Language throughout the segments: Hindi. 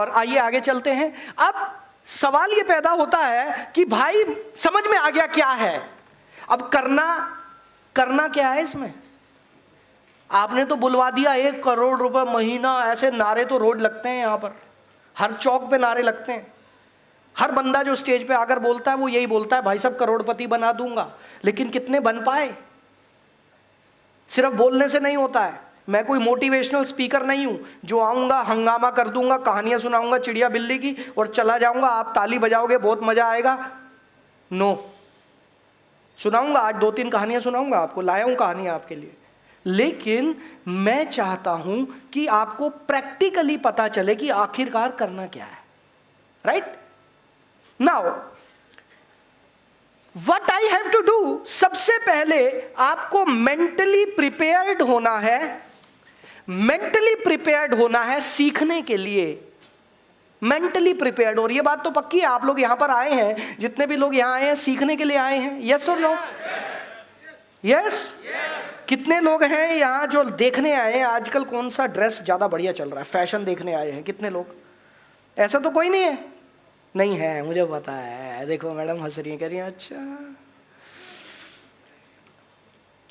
और आइए आगे चलते हैं। अब सवाल ये पैदा होता है कि भाई समझ में आ गया क्या है, अब करना क्या है इसमें? आपने तो बुलवा दिया 1 करोड़ रुपए महीना, ऐसे नारे तो रोज लगते हैं यहां पर, हर चौक पे नारे लगते हैं। हर बंदा जो स्टेज पे आकर बोलता है वो यही बोलता है, भाई साहब करोड़पति बना दूंगा। लेकिन कितने बन पाए? सिर्फ बोलने से नहीं होता है। मैं कोई मोटिवेशनल स्पीकर नहीं हूं जो आऊंगा हंगामा कर दूंगा, कहानियां सुनाऊंगा चिड़िया बिल्ली की और चला जाऊंगा, आप ताली बजाओगे बहुत मजा आएगा। नो, सुनाऊंगा, आज 2-3 कहानियां सुनाऊंगा आपको, लाया हूं कहानियां आपके लिए। लेकिन मैं चाहता हूं कि आपको प्रैक्टिकली पता चले कि आखिरकार करना क्या है। Right now what I have to do, सबसे पहले आपको मेंटली प्रिपेयर्ड होना है। मेंटली प्रिपेयर्ड होना है सीखने के लिए, मेंटली प्रिपेयर्ड। और ये बात तो पक्की है, आप लोग यहां पर आए हैं, जितने भी लोग यहां आए हैं सीखने के लिए आए हैं। यस और नो? यस। कितने लोग हैं यहां जो देखने आए हैं आजकल कौन सा ड्रेस ज्यादा बढ़िया चल रहा है, फैशन देखने आए हैं? कितने लोग? ऐसा तो कोई नहीं है? नहीं है, मुझे पता है। देखो मैडम हंस रही है, कह रही है अच्छा।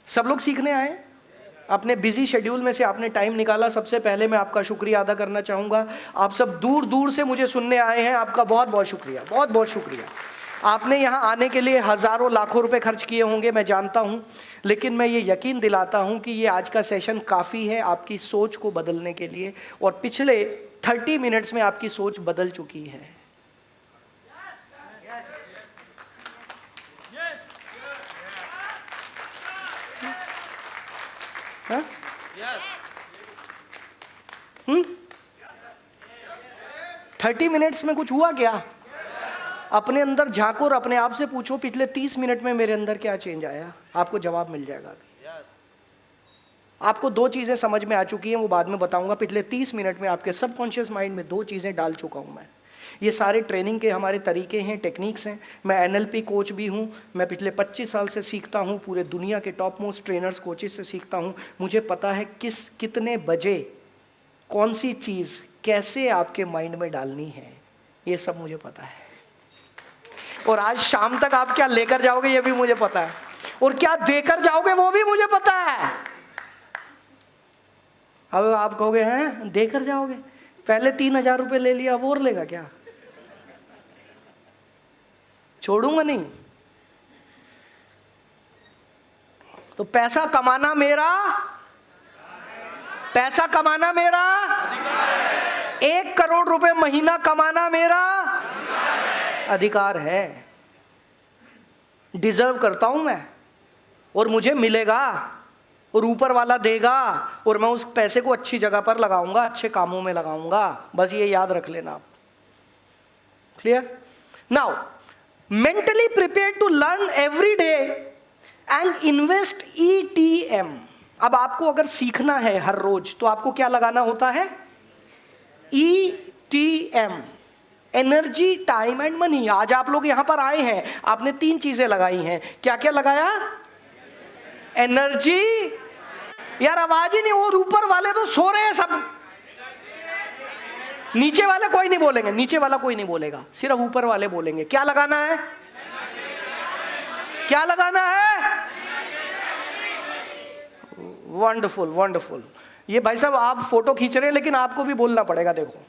सब लोग सीखने आए, अपने बिजी शेड्यूल में से आपने टाइम निकाला। सबसे पहले मैं आपका शुक्रिया अदा करना चाहूंगा। आप सब दूर दूर से मुझे सुनने आए हैं, आपका बहुत बहुत शुक्रिया, बहुत बहुत शुक्रिया। आपने यहाँ आने के लिए हजारों लाखों रुपए खर्च किए होंगे, मैं जानता हूँ। लेकिन मैं ये यकीन दिलाता हूँ कि ये आज का सेशन काफ़ी है आपकी सोच को बदलने के लिए। और पिछले 30 मिनट्स में आपकी सोच बदल चुकी है। हाँ? 30 मिनट्स में कुछ हुआ क्या? अपने अंदर झांको और अपने आप से पूछो पिछले 30 मिनट में मेरे अंदर क्या चेंज आया। आपको जवाब मिल जाएगा। आपको 2 चीजें समझ में आ चुकी हैं, वो बाद में बताऊंगा। पिछले 30 मिनट में आपके सबकॉन्शियस माइंड में 2 चीजें डाल चुका हूं मैं। ये सारे ट्रेनिंग के हमारे तरीके हैं, टेक्निक्स हैं। मैं NLP कोच भी हूँ। मैं पिछले 25 साल से सीखता हूँ, पूरे दुनिया के टॉप मोस्ट ट्रेनर्स कोचेस से सीखता हूँ। मुझे पता है कितने बजे कौन सी चीज़ कैसे आपके माइंड में डालनी है, ये सब मुझे पता है। और आज शाम तक आप क्या लेकर जाओगे ये भी मुझे पता है, और क्या देकर जाओगे वो भी मुझे पता है। अब आप कहोगे हैं देकर जाओगे, पहले 3000 रुपये ले लिया, अब और लेगा क्या? छोड़ूंगा नहीं। तो पैसा कमाना मेरा 1 करोड़ रुपए महीना कमाना मेरा अधिकार है। डिजर्व करता हूं मैं, और मुझे मिलेगा, और ऊपर वाला देगा, और मैं उस पैसे को अच्छी जगह पर लगाऊंगा, अच्छे कामों में लगाऊंगा। बस ये याद रख लेना आप। Clear? Now mentally prepared to learn every day and invest ETM। अब आपको अगर सीखना है हर रोज तो आपको क्या लगाना होता है? ETM, energy, time and money. आज आप लोग यहां पर आए हैं, आपने 3 चीजें लगाई हैं। क्या क्या लगाया? एनर्जी। यार आवाज ही नहीं, और ऊपर वाले तो सो रहे हैं सब। नीचे वाले कोई नहीं बोलेंगे, नीचे वाला कोई नहीं बोलेगा, सिर्फ ऊपर वाले बोलेंगे। क्या लगाना है? क्या लगाना है? Wonderful wonderful. ये भाई साहब आप फोटो खींच रहे हैं, लेकिन आपको भी बोलना पड़ेगा। देखो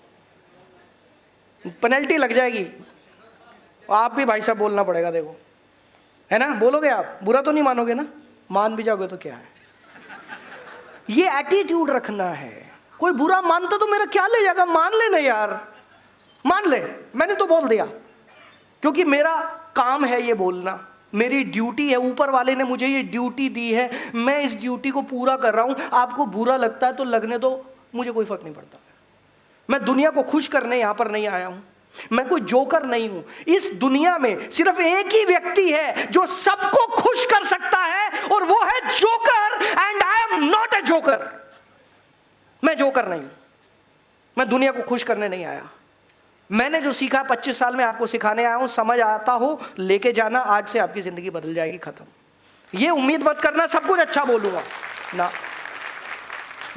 पेनल्टी लग जाएगी, आप भी भाई साहब बोलना पड़ेगा। देखो, है ना? बोलोगे आप? बुरा तो नहीं मानोगे ना? मान भी जाओगे तो क्या है? ये एटीट्यूड रखना है। कोई बुरा मानता तो मेरा क्या ले जाएगा? मान ले ना यार, मान ले, मैंने तो बोल दिया, क्योंकि मेरा काम है ये बोलना, मेरी ड्यूटी है। ऊपर वाले ने मुझे ये ड्यूटी दी है, मैं इस ड्यूटी को पूरा कर रहा हूं। आपको बुरा लगता है तो लगने दो, मुझे कोई फर्क नहीं पड़ता। मैं दुनिया को खुश करने यहां पर नहीं आया हूं, मैं कोई जोकर नहीं हूं। इस दुनिया में सिर्फ एक ही व्यक्ति है जो सबको खुश कर सकता है, और वो है joker. And I am not a joker. मैं जोकर नहीं हूं, मैं दुनिया को खुश करने नहीं आया। मैंने जो सीखा 25 साल में आपको सिखाने आया हूं। समझ आता हो लेके जाना, आज से आपकी जिंदगी बदल जाएगी, खत्म। ये उम्मीद मत करना सब कुछ अच्छा बोलूंगा ना।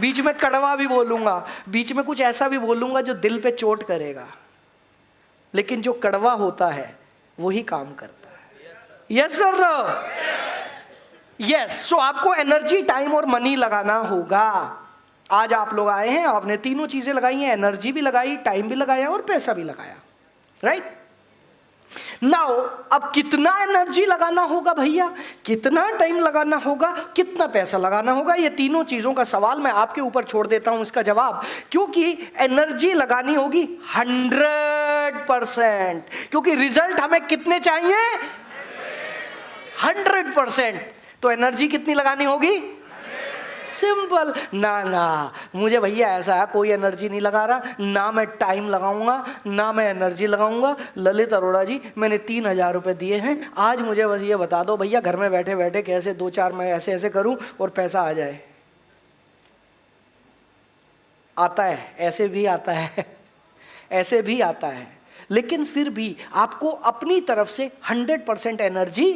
बीच में कड़वा भी बोलूंगा, बीच में कुछ ऐसा भी बोलूंगा जो दिल पे चोट करेगा, लेकिन जो कड़वा होता है वही काम करता है। Yes sir, yes. सो आपको एनर्जी, टाइम और मनी लगाना होगा। आज आप लोग आए हैं, आपने तीनों चीजें लगाई हैं, एनर्जी भी लगाई, टाइम भी लगाया और पैसा भी लगाया, राइट? नाउ अब कितना एनर्जी लगाना होगा भैया, कितना टाइम लगाना होगा, कितना पैसा लगाना होगा, ये तीनों चीजों का सवाल मैं आपके ऊपर छोड़ देता हूं इसका जवाब। क्योंकि एनर्जी लगानी होगी 100%, क्योंकि रिजल्ट हमें कितने चाहिए, 100%। तो एनर्जी कितनी लगानी होगी, सिंपल। ना मुझे भैया ऐसा है, कोई एनर्जी नहीं लगा रहा, ना मैं टाइम लगाऊंगा ना मैं एनर्जी लगाऊंगा। ललित अरोड़ा जी, मैंने 3,000 रुपए दिए हैं, आज मुझे बस ये बता दो भैया घर में बैठे बैठे कैसे 2-4 मैं ऐसे ऐसे करूं और पैसा आ जाए। आता है, ऐसे भी आता है, ऐसे भी आता है, लेकिन फिर भी आपको अपनी तरफ से 100% एनर्जी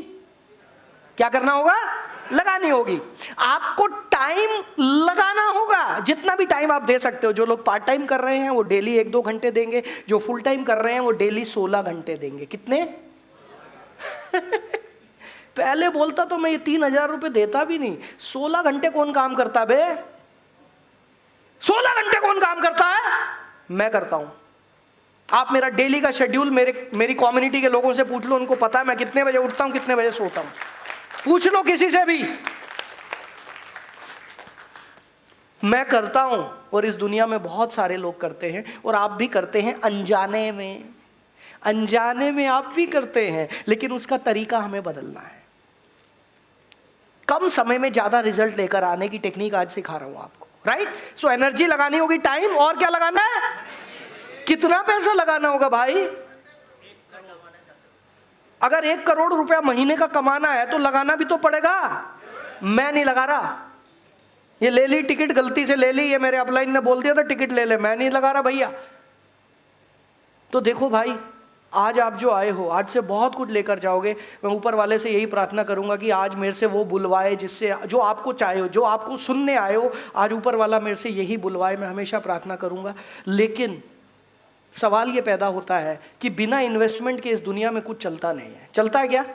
क्या करना होगा, लगानी होगी। आपको टाइम लगाना होगा, जितना भी टाइम आप दे सकते हो। जो लोग पार्ट टाइम कर रहे हैं वो डेली 1-2 घंटे देंगे, जो फुल टाइम कर रहे हैं वो डेली 16 घंटे देंगे। कितने? पहले बोलता तो मैं ये 3,000 रुपए देता भी नहीं। 16 घंटे कौन काम करता बे? 16 घंटे कौन काम करता है? मैं करता हूं। आप मेरा डेली का शेड्यूल मेरी कम्युनिटी के लोगों से पूछ लो, उनको पता है मैं कितने बजे उठता हूं, कितने बजे सोता हूं। पूछ लो किसी से भी, मैं करता हूं। और इस दुनिया में बहुत सारे लोग करते हैं, और आप भी करते हैं, अनजाने में। अनजाने में आप भी करते हैं, लेकिन उसका तरीका हमें बदलना है। कम समय में ज्यादा रिजल्ट लेकर आने की टेक्निक आज सिखा रहा हूं आपको, राइट? सो एनर्जी लगानी होगी, टाइम, और क्या लगाना है, कितना पैसा लगाना होगा भाई? अगर 1 करोड़ रुपया महीने का कमाना है तो लगाना भी तो पड़ेगा। मैं नहीं लगा रहा, ये ले ली टिकट, गलती से ले ली, ये मेरे अपलाइन ने बोल दिया था टिकट ले ले, मैं नहीं लगा रहा भैया। तो देखो भाई, आज आप जो आए हो, आज से बहुत कुछ लेकर जाओगे। मैं ऊपर वाले से यही प्रार्थना करूंगा कि आज मेरे से वो बुलवाए जिससे, जो आपको चाहे हो, जो आपको सुनने आए हो, आज ऊपर वाला मेरे से यही बुलवाए। मैं हमेशा प्रार्थना करूंगा। लेकिन सवाल ये पैदा होता है कि बिना इन्वेस्टमेंट के इस दुनिया में कुछ चलता नहीं है। चलता है क्या?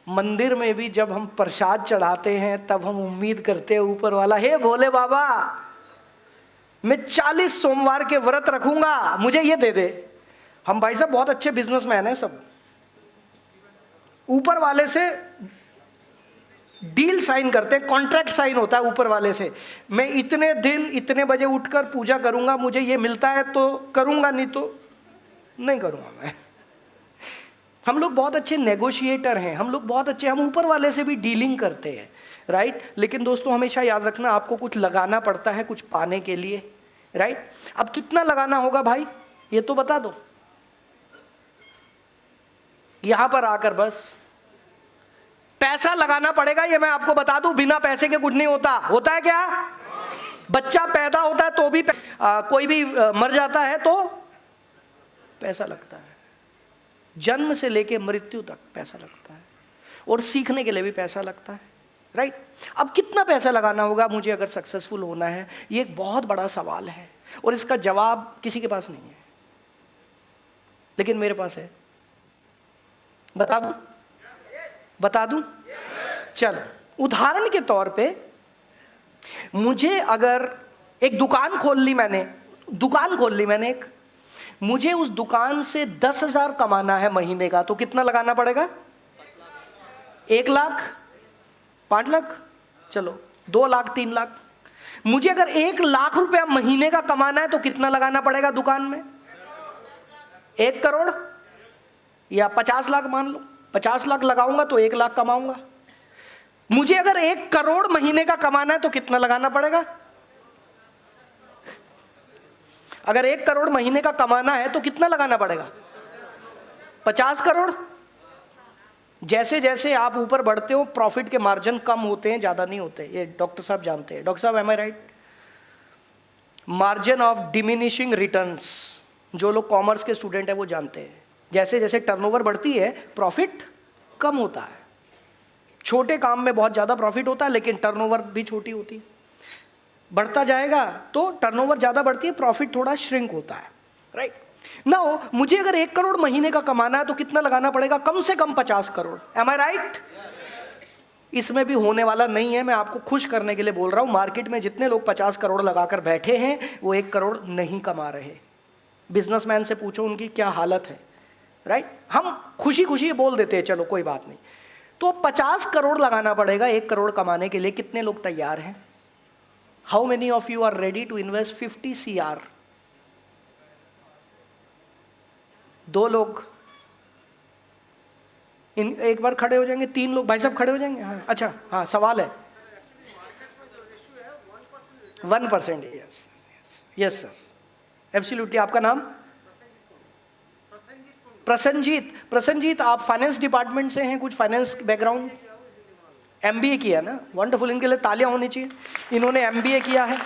मंदिर में भी जब हम प्रसाद चढ़ाते हैं तब हम उम्मीद करते हैं ऊपर वाला, हे भोले बाबा मैं 40 सोमवार के व्रत रखूंगा, मुझे ये दे दे। हम भाई साहब बहुत अच्छे बिजनेसमैन हैं सब, ऊपर वाले से डील साइन करते हैं, कॉन्ट्रैक्ट साइन होता है ऊपर वाले से। मैं इतने दिन इतने बजे उठकर पूजा करूंगा, मुझे ये मिलता है तो करूंगा, नहीं तो नहीं करूंगा मैं। हम लोग बहुत अच्छे नेगोशिएटर हैं, हम लोग बहुत अच्छे, हम ऊपर वाले से भी डीलिंग करते हैं, राइट? लेकिन दोस्तों हमेशा याद रखना, आपको कुछ लगाना पड़ता है कुछ पाने के लिए, राइट? अब कितना लगाना होगा भाई, ये तो बता दो। यहां पर आकर बस पैसा लगाना पड़ेगा, ये मैं आपको बता दूं। बिना पैसे के कुछ नहीं होता। होता है क्या? बच्चा पैदा होता है तो भी कोई भी मर जाता है तो पैसा लगता है। जन्म से लेके मृत्यु तक पैसा लगता है, और सीखने के लिए भी पैसा लगता है, राइट? अब कितना पैसा लगाना होगा मुझे अगर सक्सेसफुल होना है, ये एक बहुत बड़ा सवाल है, और इसका जवाब किसी के पास नहीं है, लेकिन मेरे पास है। बता दूं? बता दूं? चल, उदाहरण के तौर पे मुझे अगर एक दुकान खोल ली मैंने एक, मुझे उस दुकान से 10,000 कमाना है महीने का, तो कितना लगाना पड़ेगा? 1 लाख, 5 लाख, चलो 2 लाख, 3 लाख। मुझे अगर 1 लाख रुपया महीने का कमाना है तो कितना लगाना पड़ेगा दुकान में? 1 करोड़ या 50 लाख मान लो। 50 लाख लगाऊंगा तो 1 लाख कमाऊंगा। मुझे अगर 1 करोड़ महीने का कमाना है तो कितना लगाना पड़ेगा? अगर 1 करोड़ महीने का कमाना है तो कितना लगाना पड़ेगा? 50 करोड़। जैसे जैसे आप ऊपर बढ़ते हो प्रॉफिट के मार्जिन कम होते हैं, ज्यादा नहीं होते, ये डॉक्टर साहब जानते हैं। डॉक्टर साहब, am I right? Margin of diminishing returns, जो लोग कॉमर्स के स्टूडेंट हैं वो जानते हैं। जैसे जैसे टर्नओवर बढ़ती है प्रॉफिट कम होता है। छोटे काम में बहुत ज्यादा प्रॉफिट होता है लेकिन टर्नओवर भी छोटी होती है। बढ़ता जाएगा तो टर्नओवर ज्यादा बढ़ती है, प्रॉफिट थोड़ा श्रिंक होता है, राइट। नाउ मुझे अगर 1 करोड़ महीने का कमाना है तो कितना लगाना पड़ेगा? कम से कम 50 करोड़। M I right? इसमें भी होने वाला नहीं है, मैं आपको खुश करने के लिए बोल रहा हूं। मार्केट में जितने लोग 50 करोड़ लगाकर बैठे हैं वो 1 करोड़ नहीं कमा रहे। बिजनेसमैन से पूछो उनकी क्या हालत है, राइट। हम खुशी खुशी बोल देते हैं चलो कोई बात नहीं। तो 50 करोड़ लगाना पड़ेगा 1 करोड़ कमाने के लिए। कितने लोग तैयार हैं? How many of you are ready to invest 50 CR? 2 लोग, एक बार खड़े हो जाएंगे। 3 लोग, भाई साहब खड़े हो जाएंगे। हाँ अच्छा, हाँ सवाल है। 1%। Yes yes sir, absolutely. आपका नाम? प्रसन्नजीत। प्रसन्नजीत, आप फाइनेंस डिपार्टमेंट से हैं, कुछ फाइनेंस बैकग्राउंड? MBA किया ना, वंडरफुल, इनके लिए तालियां होनी चाहिए। इन्होंने MBA किया है।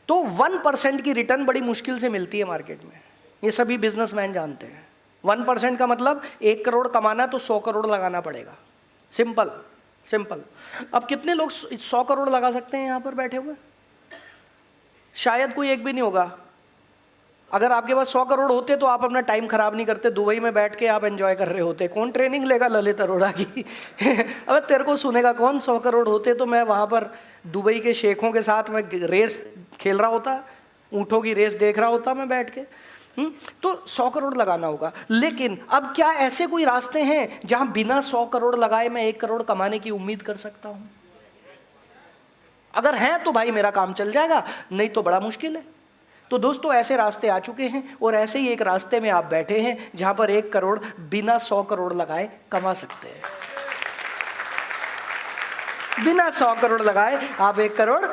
तो 1% की रिटर्न बड़ी मुश्किल से मिलती है मार्केट में, ये सभी बिजनेसमैन जानते हैं। 1% का मतलब 1 करोड़ कमाना तो 100 करोड़ लगाना पड़ेगा। Simple simple. अब कितने लोग 100 करोड़ लगा सकते हैं यहाँ पर बैठे हुए? शायद कोई एक भी नहीं होगा। अगर आपके पास 100 करोड़ होते तो आप अपना टाइम खराब नहीं करते, दुबई में बैठ के आप एंजॉय कर रहे होते। कौन ट्रेनिंग लेगा ललित अरोड़ा की? अब तेरे को सुनेगा कौन? 100 करोड़ होते तो मैं वहाँ पर दुबई के शेखों के साथ मैं रेस खेल रहा होता, ऊँटों की रेस देख रहा होता मैं बैठ के। तो 100 करोड़ लगाना होगा। लेकिन अब क्या ऐसे कोई रास्ते हैं जहां बिना 100 करोड़ लगाए मैं 1 करोड़ कमाने की उम्मीद कर सकता हूं? अगर है तो भाई मेरा काम चल जाएगा, नहीं तो बड़ा मुश्किल है। तो दोस्तों ऐसे रास्ते आ चुके हैं, और ऐसे ही एक रास्ते में आप बैठे हैं जहां पर 1 करोड़ बिना 100 करोड़ लगाए कमा सकते हैं। बिना 100 करोड़ लगाए आप 1 करोड़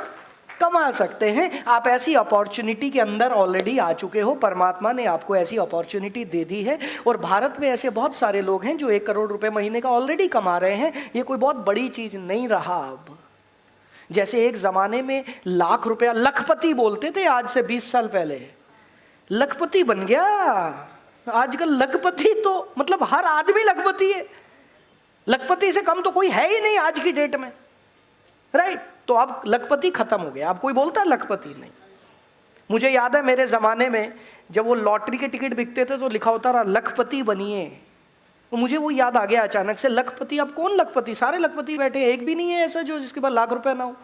कमा सकते हैं। आप ऐसी अपॉर्चुनिटी के अंदर ऑलरेडी आ चुके हो, परमात्मा ने आपको ऐसी अपॉर्चुनिटी दे दी है। और भारत में ऐसे बहुत सारे लोग हैं जो 1 करोड़ रुपए महीने का ऑलरेडी कमा रहे हैं। ये कोई बहुत बड़ी चीज नहीं रहा अब। जैसे एक जमाने में लाख रुपया लखपति बोलते थे, आज से 20 साल पहले लखपति बन गया। आजकल लखपति तो मतलब हर आदमी लखपति है। लखपति से कम तो कोई है ही नहीं आज की डेट में, राइट। तो अब लखपति खत्म हो गया, अब कोई बोलता है लखपति नहीं। मुझे याद है मेरे जमाने में जब वो लॉटरी के टिकट बिकते थे तो लिखा होता रहा लखपति बनिए। तो मुझे वो याद आ गया अचानक से, लखपति। अब कौन लखपति? सारे लखपति बैठे हैं, एक भी नहीं है ऐसा जो जिसके पास लाख रुपया ना हो,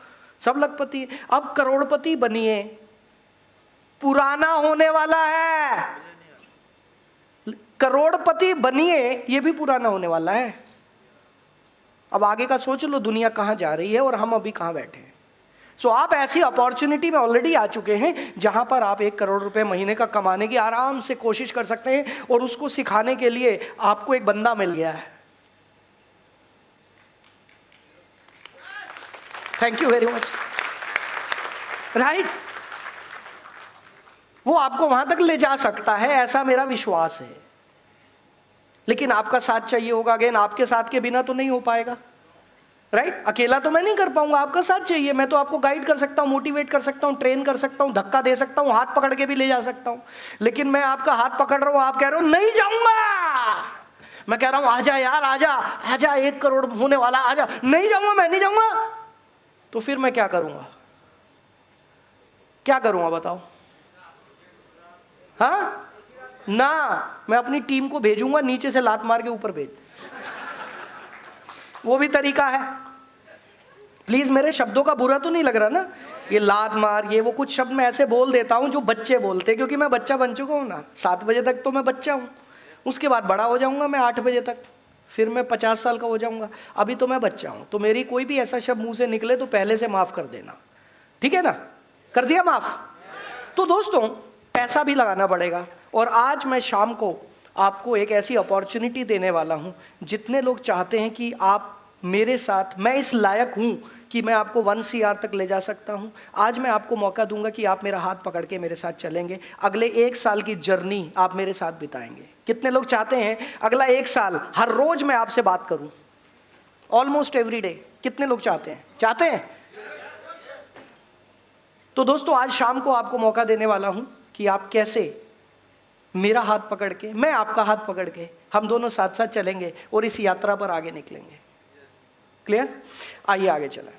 सब लखपति है। अब करोड़पति बनिए, पुराना होने वाला है। करोड़पति बनिए, ये भी पुराना होने वाला है। अब आगे का सोच लो, दुनिया कहां जा रही है और हम अभी कहां बैठे हैं। सो आप ऐसी अपॉर्चुनिटी में ऑलरेडी आ चुके हैं जहां पर आप 1 करोड़ रुपए महीने का कमाने की आराम से कोशिश कर सकते हैं। और उसको सिखाने के लिए आपको एक बंदा मिल गया है। Thank you very much, right. वो आपको वहां तक ले जा सकता है, ऐसा मेरा विश्वास है। लेकिन आपका साथ चाहिए होगा। अगेन, आपके साथ के बिना तो नहीं हो पाएगा, राइट। अकेला तो मैं नहीं कर पाऊंगा, आपका साथ चाहिए। मैं तो आपको गाइड कर सकता हूं, मोटिवेट कर सकता हूं, ट्रेन कर सकता हूं, धक्का दे सकता हूं, हाथ पकड़ के भी ले जा सकता हूं। लेकिन मैं आपका हाथ पकड़ रहा हूं, आप कह रहे हो नहीं जाऊंगा। मैं कह रहा हूं आजा यार, आजा आजा, 1 करोड़ होने वाला, आजा। नहीं जाऊंगा, मैं नहीं जाऊंगा। तो फिर मैं क्या करूंगा? क्या करूंगा बताओ? हाँ ना, मैं अपनी टीम को भेजूंगा, नीचे से लात मार के ऊपर भेज। वो भी तरीका है। प्लीज मेरे शब्दों का बुरा तो नहीं लग रहा ना? ये लात मार, ये वो कुछ शब्द मैं ऐसे बोल देता हूं जो बच्चे बोलते हैं, क्योंकि मैं बच्चा बन चुका हूं ना। 7 बजे तक तो मैं बच्चा हूं, उसके बाद बड़ा हो जाऊंगा मैं 8 बजे तक, फिर मैं 50 साल का हो जाऊंगा। अभी तो मैं बच्चा हूं। तो मेरी कोई भी ऐसा शब्द मुंह से निकले तो पहले से माफ कर देना, ठीक है ना? कर दिया माफ? तो दोस्तों पैसा भी लगाना पड़ेगा। और आज मैं शाम को आपको एक ऐसी अपॉर्चुनिटी देने वाला हूं, जितने लोग चाहते हैं कि आप मेरे साथ, मैं इस लायक हूं कि मैं आपको 1 CR तक ले जा सकता हूं। आज मैं आपको मौका दूंगा कि आप मेरा हाथ पकड़ के मेरे साथ चलेंगे। अगले 1 साल की जर्नी आप मेरे साथ बिताएंगे। कितने लोग चाहते हैं अगला 1 साल हर रोज मैं आपसे बात करूं, ऑलमोस्ट एवरी डे? कितने लोग चाहते हैं? चाहते हैं? तो दोस्तों आज शाम को आपको मौका देने वाला हूं कि आप कैसे मेरा हाथ पकड़ के, मैं आपका हाथ पकड़ के, हम दोनों साथ साथ चलेंगे और इस यात्रा पर आगे निकलेंगे। क्लियर? आइए आगे चलें।